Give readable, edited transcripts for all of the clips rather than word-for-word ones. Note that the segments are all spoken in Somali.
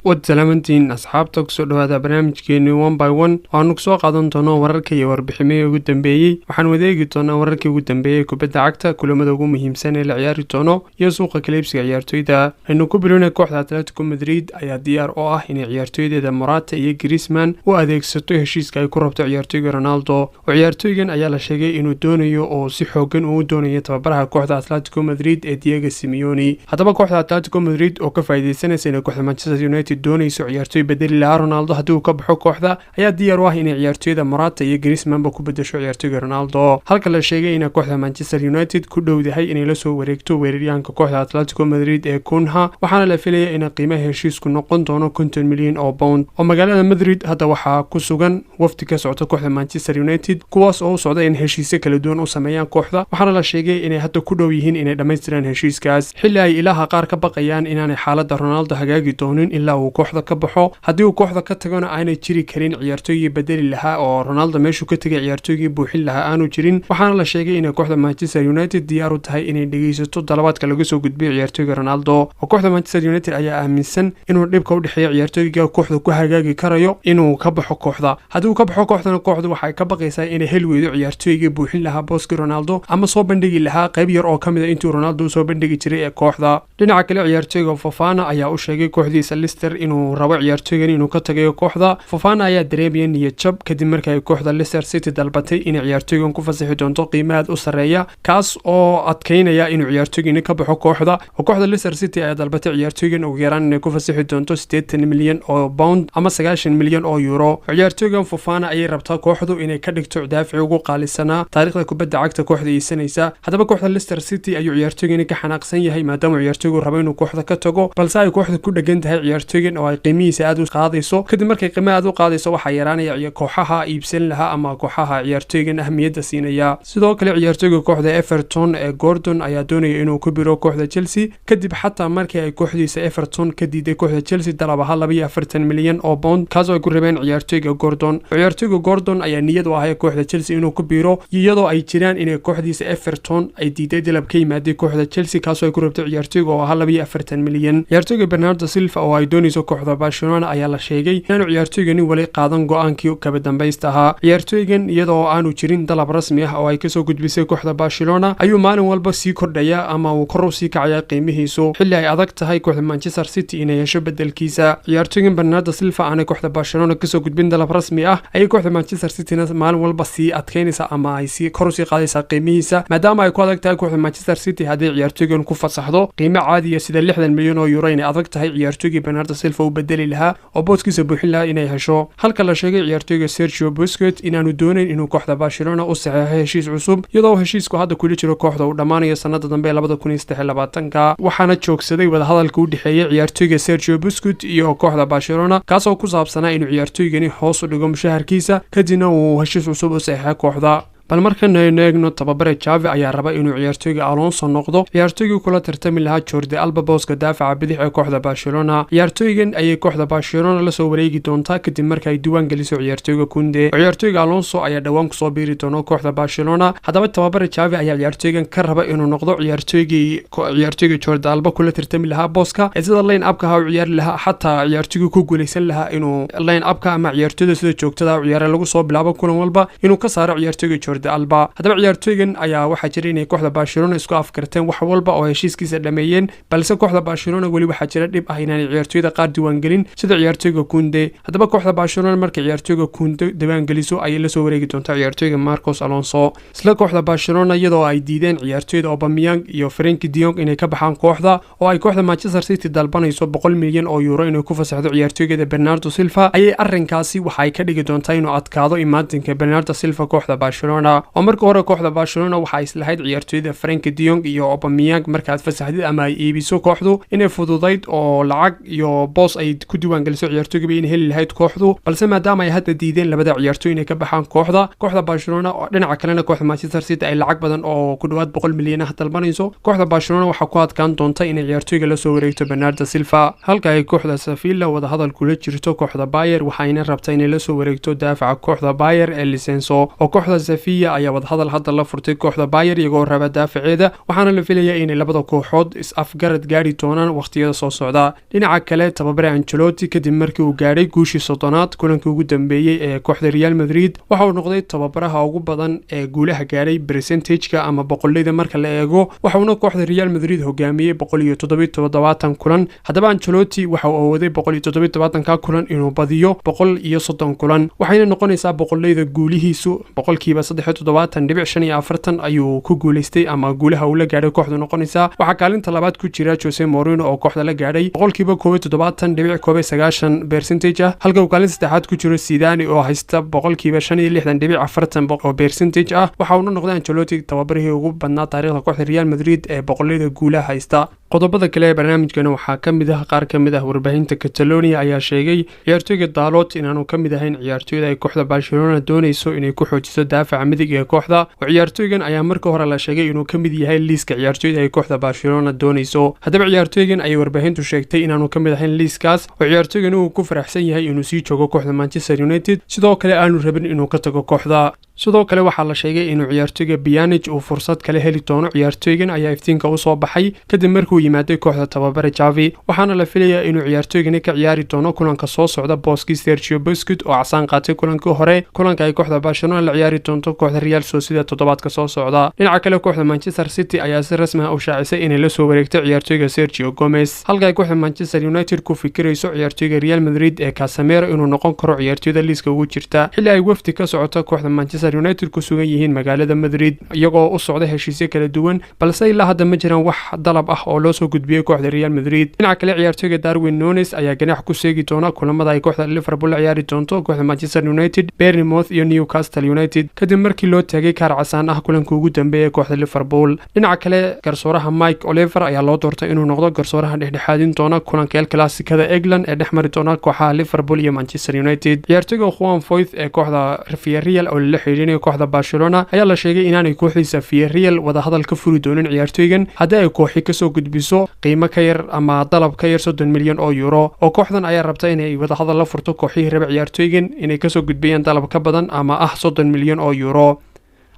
wadsalaamantiin asxaabta kusoo dhawaada barnaamijkeeni 1x1 waxaanu kusoo qaadan doonaa wararka iyo warbiximihii ugu dambeeyey waxaan wadeegi doonaa wararkii ugu dambeeyey kubadda cagta kulamada ugu muhiimsan ee la ciyaari doono iyo suuqa kaleebsiga ciyaartoyda aynu ku bilownay kooxda Atletico Madrid ayaa diyaar u ah inay ciyaartoydeeda Morata iyo Griezmann u adeegsato heshiiska ay ku rabto ciyaartoyga Ronaldo oo ciyaartoygan ayaa la sheegay inuu doonayo oo si xoogan uu doonayo tababaraha kooxda Atletico Madrid ee Diego Simeone hadaba kooxda Atletico Madrid oo ka faa'iideysanaysa inay kooxda Manchester United doonayso ciyaartoy bedeli lahaa Ronaldo haddii uu ka baxo kooxda ayaa diyaar u ah inay ciyaartoyda Morata iyo Griezmann ba ku bedesho ciyaartoyga Ronaldo halka la sheegay in kooxda Manchester United ku dhowdahay inay la soo wareegto weeraryahanka kooxda Atletico Madrid ee Cunha waxaana la filayaa in qiimaha heshiisku noqon doono 50 milyan oo pound oo magaalada Madrid hadda waxaa ku sugan wafdi ka socda kooxda Manchester United kuwaas oo socda in heshiisyo kala duwan u sameeyaan kooxda waxaana la sheegay inay hadda ku dhow yihiin inay dhameystiraan heshiiskaas xilli ay ilaha qaar ka baqayaan inaanay xaaladda Ronaldo hagaagi doonin ilaa uu kooxda ka baxo haddii uu kooxda ka tagana aanay jiri karin ciyaartoygii bedeli lahaa oo Ronaldo meeshuu ka tagay ciyaartoygii buuxin lahaa aanu jirin waxaana la sheegay in kooxda Manchester United diyaar u tahay inay dhageysato dalabaadka laga soo gudbiyo ciyaartoyga Ronaldo oo kooxda Manchester United ayaa aaminsan inuu dhibka u dhaxeeyo ciyaartoyga kooxda ku hagaagi karayo inuu ka baxo kooxda haddii uu ka baxo kooxdana kooxdu waxay ka baqaysaa inay hel weydo ciyaartoygii buuxin lahaa booska Ronaldo ama soo bandhigi lahaa qayb yar oo kamid ah intuu Ronaldo soo bandhigi jiray ee kooxda dhinaca kale ciyaartoyga Fofana ayaa u sheegay kooxdiisa Leicester inuu rabo ciyaartoygan inuu ka tagayo kooxda Fofana ayaa dareemaya niyad jab kadib markii ay kooxda Leicester City dalbatay inay ciyaartoygan ku fasaxi doonto qiimo aad u sareeya kaas oo adkeynaya inuu ciyaartoygan ka baxo kooxda oo kooxda Leicester City ayaa dalbatay ciyaartoygan ugu yaraan inay ku fasaxi doonto 80 milyan oo pound ama 90 milyan oo euro ciyaartoygan Fofana ayay rabtaa kooxdu inay ka dhigto daafici ugu qaalisanaa taariikhda kubadda cagta kooxda iisanaysa hadaba kooxda Leicester City ayuu ciyaartoygan ka xanaaqsan yahay maadaama ciyaartoygu rabo inuu kooxda ka tago balse ay kooxda ku dhagan tahay ciyaartoygan oo ay qiimihiisa aad u qaadayso kadib markay qiimaha aad u qaadayso waxa yaraanaya kooxaha iibsan lahaa ama kooxaha ciyaartoygan ahmiyadda siinaya sidoo kale ciyaartoyga kooxda Everton ee Gordon ayaa doonaya inuu ku biro kooxda Chelsea kadib xataa markii ay kooxdiisa Everton ka diiday kooxda Chelsea dalabaha 42 milyan oo pound kaas oo ay ku rabeen ciyaartoyga Gordon ayaa niyad u ahay kooxda Chelsea inuu ku biro iyadoo ay jiraan inay kooxdiisa Everton ay diiday dalab ka yimaadey kooxda Chelsea kaas oo ay ku rabtay ciyaartoyga oo 42 milyan ciyaartoyga Bernardo Silva oo ay doonayso kooxda Barcelona ayaa la sheegay inuu ciyaartoygani wali qaadan go'aankii kaba dambaysta ahaa ciyaartoygan iyadoo aanu jirin dalab rasmi ah oo ay ka soo gudbisay kooxda Barcelona ayuu maalin walba sii kordhaya ama uu kor u sii kacaya qiimihiisu xilli ay adag tahay kooxda Manchester City inay hesho bedelkiisa ciyaartoygan Bernardo Silva aan kooxda Barcelona ka soo gudbin dalab rasmi ah ay kooxda Manchester City maalin walba sii adkeynaysa ama ay sii kor u sii qaadaysa qiimihiisa maadaama ay ku adag tahay kooxda Manchester City haddii ciyaartoygan ku fasaxdo qiimo caadi ah sida 60 milyan oo euro inay adag tahay ciyaartoygii Bernardo Silva uu bedeli lahaa oo booskiisa buuxin lahaa inay hesho halka la sheegay ciyaartoyga Sergio Busquets inaanu doonayn inuu kooxda Barcelona u saxeexo heshiis cusub iyadoo heshiisku hadda kula jiro kooxda uu dhamaanayo sanadda dambe 2023 waxaana joogsaday wada hadalka u dhaxeeyay ciyaartoyga Sergio Busquets iyo kooxda Barcelona kaas oo ku saabsanaa inuu ciyaartoygani hoos u dhigo mushaharkiisa kadibna uu heshiis cusub u saxeexo kooxda bal markan aynu eegno tababare Xavi ayaa raba inuu ciyaartoyga Alonso noqdo ciyaartoygu kula tartami lahaa Jordi Alba booska daafaca bidix ee kooxda Barcelona ciyaartoygan ayay kooxda Barcelona la soo wareegi doontaa kadib markay diiwaan geliso ciyaartoyga Kunde ciyaartoyga Alonso ayaa dhawaan ku soo biiri doona kooxda Barcelona hadaba tababare Xavi ayaa ciyaartoygan ka raba inuu noqdo ciyaartoyga Jordi Alba kula tartami lahaa booska sida line upka ha u ciyaari lahaa xataa ciyaartoygu ku guuleysan lahaa inuu line upka ama ciyaartoyda sida joogtada u ciyaar lagu soo bilaabo kulan walba inuu ka saaro ciyaartoyga Alba hadaba ciyaartoygan ayaa waxa jiray inay kooxda Barcelona isku afkarteen wax walba oo heshiiskiisa dhameeyeen balse kooxda Barcelona wali waxa jira dhib ah inay ciyaartoyda qaar diiwaan gelin sida ciyaartoyga Kunde hadaba kooxda Barcelona markay ciyaartoyga Kunde diiwaan geliso ay la soo wareegi doontaa ciyaartoyga Marcos Alonso isla kooxda Barcelona iyadoo ay diideen ciyaartoyda Aubameyang iyo Frenkie de Jong inay ka baxaan kooxda oo ay kooxda Manchester City dalbanayso 100 milyan oo euro inay ku fasaxdo ciyaartoyga Bernardo Silva ayay arrinkaasi waxa ay ka dhigi doontaa inuu adkaado imaatinka Bernardo Silva kooxda Barcelona oo markii hore kooxda Barcelona waxa ay islahayd ciyaartoyda Frenkie de Jong iyo Aubameyang markaad fasaxdid ama ay iibiso kooxdu inay fududayd oo lacag iyo boos ay ku diiwaan geliso ciyaartoyga in heli lahayd kooxdu balse maadaama ay hadda diideen labada ciyaartoy inay ka baxaan kooxda Barcelona oo dhinaca kalena kooxda Manchester City ay lacag badan oo ku dhawaad 100 milyan ah dalbanayso kooxda Barcelona waxa ku adkaan doonta in ciyaartoyga la soo wareegto Bernardo Silva halka ay kooxda Sevilla wada hadal kula jirto kooxda Bayer waxayna rabtaa inay la soo wareegto daafaca kooxda Bayer ee Licenso oo kooxda Sevilla Sevilla ayaa wadahadal hadda la furtay kooxda Bayer iyagoo raba daafaceeda waxaana la filayaa in labada kooxood is-afgarad gaari doonaan waqtiyada soo socda. Dhinaca kale tababare Ancelotti kadib markii uu gaaray guushii 30aad kulankii ugu dambeeyay ee kooxda Real Madrid waxa uu noqday tababaraha ugu badan ee guulaha gaaray percentage-ka ama boqolleyda marka la eego waxaana kooxda Real Madrid hogaamiyay 177 kulan. Haddaba Ancelotti waxa uu awooday 177 kulan inuu badiyo 130 kulan waxayna noqonaysaa boqolleyda guulihiisu boqolkiiba 73.45 ayuu ku guuleystay ama guulaha uu la gaaray kooxda noqonaysaa. Waxa kaalinta labaad ku jira Jose Mourinho oo kooxda la gaaray boqolkiiba 71.90% halka uu kaalinta saddexaad ku jiro Zidane oo haysta boqolkiiba 65.40% waxa uu noqday Ancelotti tababarihii ugu badnaa taariikhda kooxda Real Madrid ee boqolleyda guulaha haysta. qodobada kale ee barnaamijkana waxaa ka mid ah qaar ka mid ah warbaahinta Catalonia ayaa sheegay ciyaartoyga Dalot inaanu ka mid ahayn ciyaartoyda ay kooxda Barcelona doonayso inay ku xoojiso daafaca midig ee kooxda. Ciyaartoygan ayaa markii hore la sheegay inuu ka mid yahay liiska ciyaartoyda ay kooxda Barcelona doonayso. Haddaba ciyaartoygan ay warbaahintu sheegtay inaanu ka mid ahayn liiskaas oo ciyaartoygan uu ku faraxsan yahay inuu sii joogo kooxda Manchester United sidoo kale aanu rabin inuu ka tago kooxda. sidoo kale waxaa la sheegay inuu ciyaartoyga Pjanic uu fursad kale heli doono. ciyaartoygan ayaa iftiinka u soo baxay kadib markii uu yimaaday kooxda tababare Xavi waxaana la filayaa inuu ciyaartoygan ka ciyaari doono kulanka soo socda booski Sergio Busquets oo casaan qaatay kulankii hore kulanka ay kooxda Barcelona la ciyaari doonto kooxda Real Sociedad toddobaadka soo socda. dhinaca kale kooxda Manchester City ayaa si rasmi ah u shaacisay inay la soo wareegtay ciyaartoyga Sergio Gomez halka ay kooxda Manchester United ku fikirayso ciyaartoyga Real Madrid ee Casemiro inuu noqon karo ciyaartoyda liiska ugu jirta xilli ay wafdi ka socoto kooxda Manchester United ku sugan yihiin magaalada Madrid iyagoo u socda heshiisyo kala duwan balse ilaa hadda ma jiraan wax dalab ah oo loo soo gudbiyay kooxda Real Madrid. dhinaca kale ciyaartoyga Darwin Núñez ayaa ganax ku seegi doona kulamada ay kooxda Liverpool ciyaari doonto kooxda Manchester United, Bournemouth iyo Newcastle United kadib markii loo taagay kaar casaan ah kulankii ugu dambeeyay kooxda Liverpool. dhinaca kale garsooraha Mike Oliver ayaa loo doortay inuu noqdo garsooraha dhexdhexaadin doona kulanka El Clasico England ee dhexmari doona kooxaha Liverpool iyo Manchester United. ciyaartoyga Juan Foyth ee kooxda Villarreal oo la xiriirinayo kooxda Barcelona ayaa la sheegay inaanay kooxdiisa Villarreal wada hadal ka furi doonin ciyaartoygan haddii ay kooxi ka soo gudbiso qiimo ka yar ama dalab ka yar 30 milyan oo euro oo kooxdan ayaa rabta inay wada hadal la furto kooxihii raba ciyaartoygan inay ka soo gudbiyaan dalab ka badan ama 30 milyan oo euro.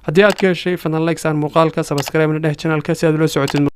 haddii aad ka heshay fadlan like saan muuqaalka subscribe na dheh channelka si aad ula socotid